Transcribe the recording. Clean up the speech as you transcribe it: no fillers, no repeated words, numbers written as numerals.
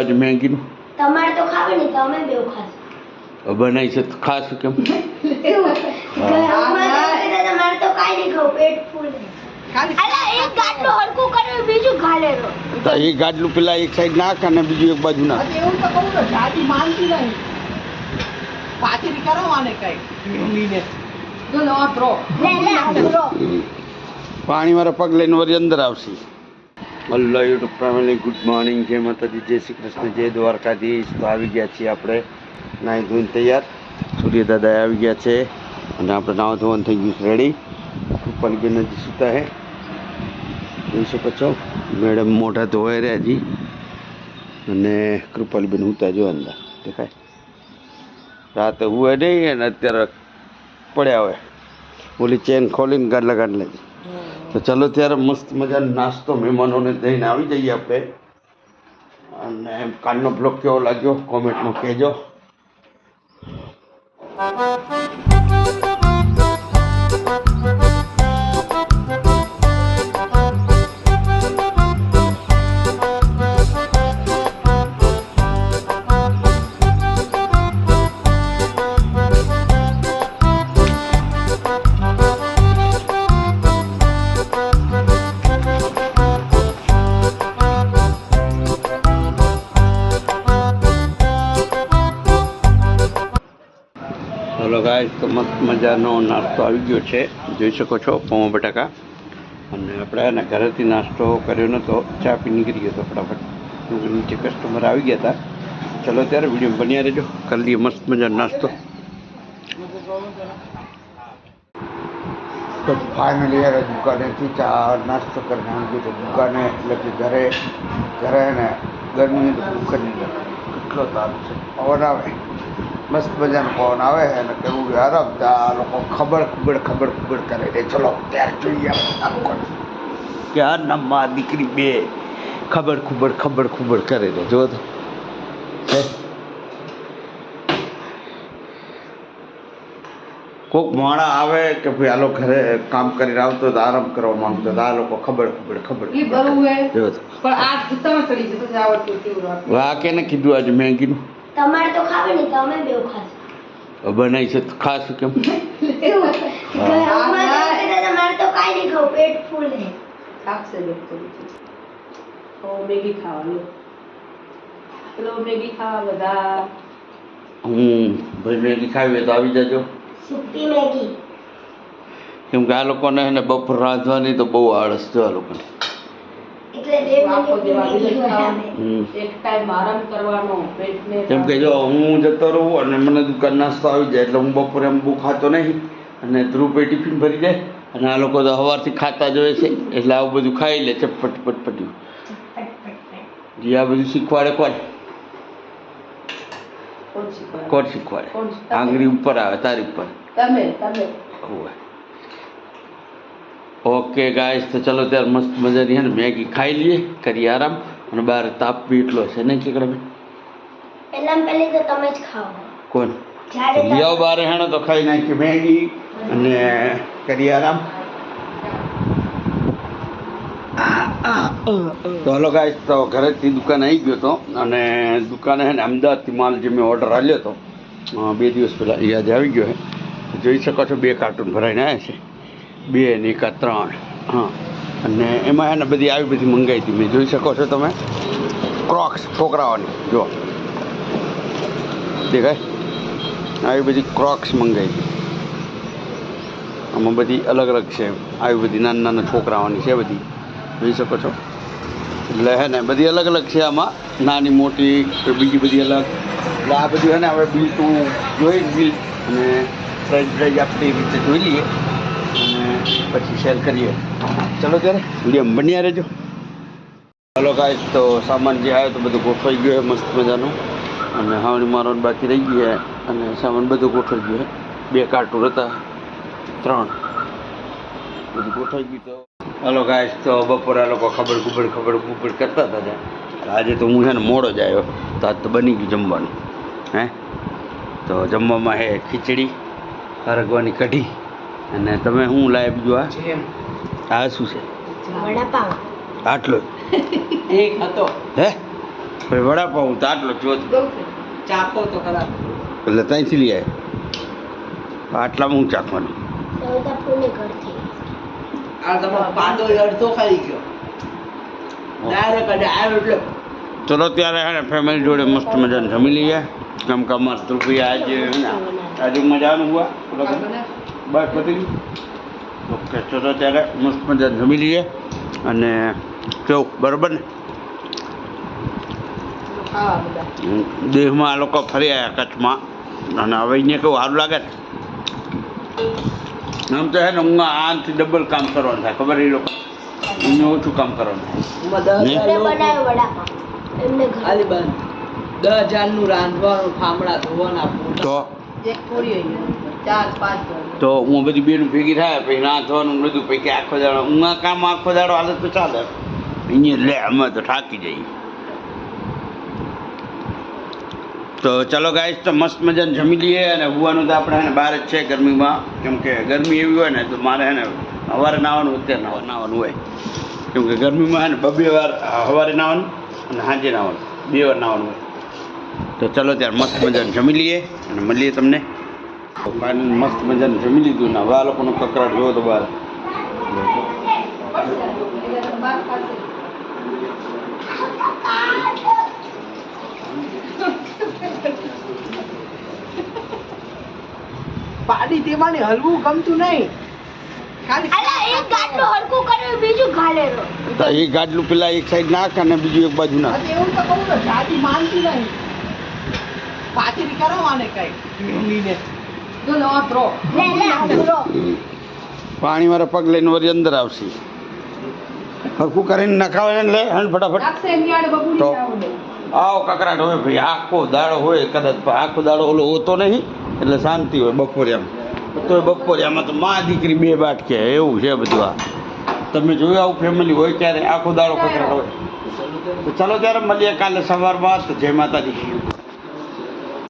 આજે મેગીનું? તમારે તો ખાવે નહીં, તમે બેવ ખાશો. બનાવી છે તો ખાશું કેમ? તમારે તો કાઈ નહીં ખાવ, પેટ ફૂલ. અલા એક ગાટલો હરકું કરે બીજું ખાલે રો. તો એ ગાડલું પેલા એક સાઈડ નાખ અને બીજું એક બાજુ નાખ. એવું તો કહું ને, જાડી માનતી નહીં. પાછી કરો આને કઈ ઈંગલીને. જો લો ડ્રો. લે લે આવો. પાણી વાળા પગ લઈને વળી અંદર આવશે. Hello YouTube family, good morning, જય માતાજી, જય શ્રી કૃષ્ણ, જય દ્વારકાધીશ. તો આવી ગયા છીએ આપણે નાહી ધોઈને તૈયાર. સૂર્ય દાદા આવી ગયા છે અને આપણે નાવા ધોવાનું થઈ ગયું છે રેડી. કૃપાલીબેન હજી સૂતા હે, જોઈ શકો છો. મેડમ મોઢા ધોવાઈ રહ્યા હજી અને કૃપાલીબેન સૂતા જો અંદર દેખાય. રાતે હુએ નહીં અને અત્યારે પડ્યા હોય. ઓલી ચેન ખોલીને ગાડલા ગાડલા. તો ચલો ત્યારે મસ્ત મજાનો નાસ્તો મહેમાનોને દઈને આવી જઈએ આપણે. અને કાલનો બ્લોગ કેવો લાગ્યો કોમેન્ટમાં કહેજો. ચલો ગાઈસ, તો મસ્ત મજાનો નાસ્તો આવી ગયો છે, જોઈ શકો છો. પૌવા બટાકા. અને આપણે એના ઘરેથી નાસ્તો કર્યો નહોતો, ચા પી નીકળી ગયો હતો ફટાફટ. નીચે કસ્ટમર આવી ગયા હતા. ચલો ત્યારે વિડીયો બન્યા રહેજો, કરી લઈએ મસ્ત મજાનો નાસ્તો. તો ફાઇનલી યાર દુકાનેથી ચા નાસ્તો કરીને આવી ગયો તો દુકાને, એટલે કે ઘરે ને ગરમી ભૂખ જ નહીં. કેટલો તાપ છે, પવન આવે મસ્ત મજાનો પવન આવે અને કેવું આરામ. આ લોકો ખબર કરે છે. ચલો ત્યારે જોઈએ કે આ નામમાં દીકરી બે ખબર કરે છે. જો તો કોઈક માણા આવે કે ભાઈ આ લોકો ઘરે કામ કરીને આવતો તો આરામ કરવા માંગતો, આ લોકો ખબર જો તો. વાહ કેને કીધું આજે મેગીનું? તમારે તો ખાવે નહીં, તમે બેવ ખાશો. બનાવી છે તો ખાશું કેમ? તમારે તો કાઈ નહીં ખાવ, પેટ ફૂલ. મેગી ખાવાનું. ચલો મેગી ખાવા બધા. ભાઈ મેગી ખાવી હોય તો આવી જજો. સુકી મેગી. કેમ કે આ લોકોને છે ને બપોર રાંધવાની તો બહુ આળસ છે આ લોકોને. એટલે 2 મિનિટ એક ટાઈમ આરામ કરવાનો પેટને. કેમ કે જો હું જતો રહું અને મને દુકાન નાસ્તો આવી જાય એટલે હું બપોરે એમ બહુ ખાતો નહીં. અને ધ્રુવભાઈ ટિફિન ભરી જાય અને આ લોકો તો સવારથી ખાતા જ હોય છે, એટલે આવું બધું ખાઈ લે ચટપટ. જે આ બધું શીખવાડે કોણ શીખવાડે? આંગળી ઉપર આવે તારી ઉપર. તમે ઓકે ગાઈસ, તો ચલો ત્યારે મસ્ત મજાની છે ને મેગી ખાઈ લઈએ, કરીએ આરામ. અને બહાર તાપ બી એટલો છે ને કે પહેલી તો તમે જ ખાઓ. કોણ લિયાઓ બહાર હેણો તો ખાઈ નાખી મેગી અને કરીએ આરામ. તો હલો ગાઈસ, તો ઘરેથી દુકાન આવી ગયો હતો અને દુકાને છે ને અમદાવાદથી માલ જે મેં ઓર્ડર આપ્યો હતો 2 દિવસ પહેલાં, યાદ આવી ગયો છે. જોઈ શકો છો 2 કાર્ટૂન ભરાઈને આવ્યા છે, 2 ને 1 3. હા, અને એમાં એને બધી આવી બધી મંગાવી હતી મેં. જોઈ શકો છો તમે, ક્રોક્સ છોકરાઓની. જો દેખાય, આવી બધી ક્રોક્સ મંગાવી હતી. આમાં બધી અલગ છે, આવી બધી નાના છોકરાઓની છે બધી, જોઈ શકો છો. એટલે હે ને બધી અલગ છે આમાં, નાની મોટી બીજી બધી અલગ. એટલે આ બધું હે ને હવે બિલ તું જોઈ બિલ અને પ્રાઇઝ આપણી રીતે જોઈ લઈએ અને પછી શેર કરીએ. ચલો ત્યારે વિડીયો બન્યા રહેજો. હલો ગાઈસ, તો સામાન જે આવ્યો તો બધું ગોઠવાઈ ગયો મસ્ત મજાનું. અને હાવણી મારવાનું બાકી રહી ગયું અને સામાન બધું ગોઠવાઈ ગયું. 2 કાર્ટૂન હતા, 3 બધું ગોઠવાઈ ગયું. તો હલો ગાઈસ, તો બપોરે આ લોકો ખબર કરતા હતા. આજે તો હું છે ને મોડો જ આવ્યો, તો આજ તો બની ગયું જમવાનું. તો જમવામાં હે ખીચડી, હરગવાની કઢી અને તમે શું લાવે બીજું? આ શું છે? વડાપાવ. આટલો એક હતો. હે ભાઈ વડાપાઉં તો આટલો જો ચાખો તો ખરા. એટલે ત્યાંથી લઈ આવે આટલામાં હું ચાખવાનું તો પુણે ઘરથી આ તમારો પાડો અડધો ખાઈ ગયો. ડાયરેક્ટ આવ્યો એટલે ચલો ત્યારે હે ને ફેમિલી જોડે મસ્ત મજાને જમી લઈએ કેમ કે અમારે ધ્રુવિયા આજે હે ને આજે મજાનું હુआ બસ પતી ગયું ઓકે ચલો ત્યારે મસ્ત મજાને જમી લઈએ અને કેવું બરાબર ને ખાવા બધા. દેહમાં આ લોકો ફરી આવ્યા કચ્છમાં અને હવે અહીંયા કેવું સારું લાગે ને આમ તો હે ને હું આનાથી ડબલ કામ કરવાનું થાય ખબર એ લોકો અહીંયા ઓછું કામ કરવાનું થાય એમાં 10,000 એમને લોકો બનાવ્યો વડાપાવ એમને ઘરે ખાલી બંધ 10,000 નું રાંધવાનું ફામડા ધોવાના પૂરા. તો એક પૂરી અહીંયા 4-5 તો હું બધી બેનું ભેગી થાય પછી નાખવાનું બધું પછી આખો દાડો હું કામ આખો દાડો હાલત તો ચાલે અહીંયા લે અમે તો થાકી જઈએ તો ચલો ગાઈસ તો મસ્ત મજાને જમી લઈએ અને હુવાનું તો આપણે હે ને બહાર જ છે ગરમીમાં કેમ કે ગરમી એવી હોય ને તો મારે હે ને સવારે નાહવાનું અત્યારે નાહવાનું હોય કેમ કે ગરમીમાં હે ને 2 વાર સવારે નાહવાનું અને સાંજે નાહવાનું 2 વાર નાહવાનું હોય તો ચલો ત્યારે મસ્ત મજાને જમી લઈએ અને મળીએ તમને ફાઇનલ મસ્ત મજાને જમી લીધું ને હવે આ લોકોનો કકરાટ જોવો તો બહાર પાડી તેમાં હલવું ગમતું નહીં. ખાલી અલા એક ગાંઠો હરકું કર્યું બીજું ઘાલે રો તો એ ગાડલું પેલા એક સાઈડ નાખ અને બીજું એક બાજુ નાખ હવે એવું તો કહું ને જાડી માનતી નહીં. પાતળી કરાવવાને કઈ મમ્મીને તો નવા પ્રો લે લે હબરો પાણી મારા પગ લઈને વળી અંદર આવશે હરખું કરીને નખાવે ને લે હણ ફટાફટ રાખશે એની આડે બબુડી તો આવું આવો કકરાટ હોય ભાઈ આખો દાડો હોય કદાચ પણ આખો દાડો ઓલો હોતો નહીં એટલે શાંતિ હોય બપોરિયામાં તો બપોરિયામાં તો માં દીકરી 2 બાટકે એવું છે બધું આ તમે જોયું આવું ફેમિલી હોય ક્યારે આખો દાડો કકરાટ હોય તો ચાલો ત્યારે મળીએ કાલે સવારમાં તો જય માતાજી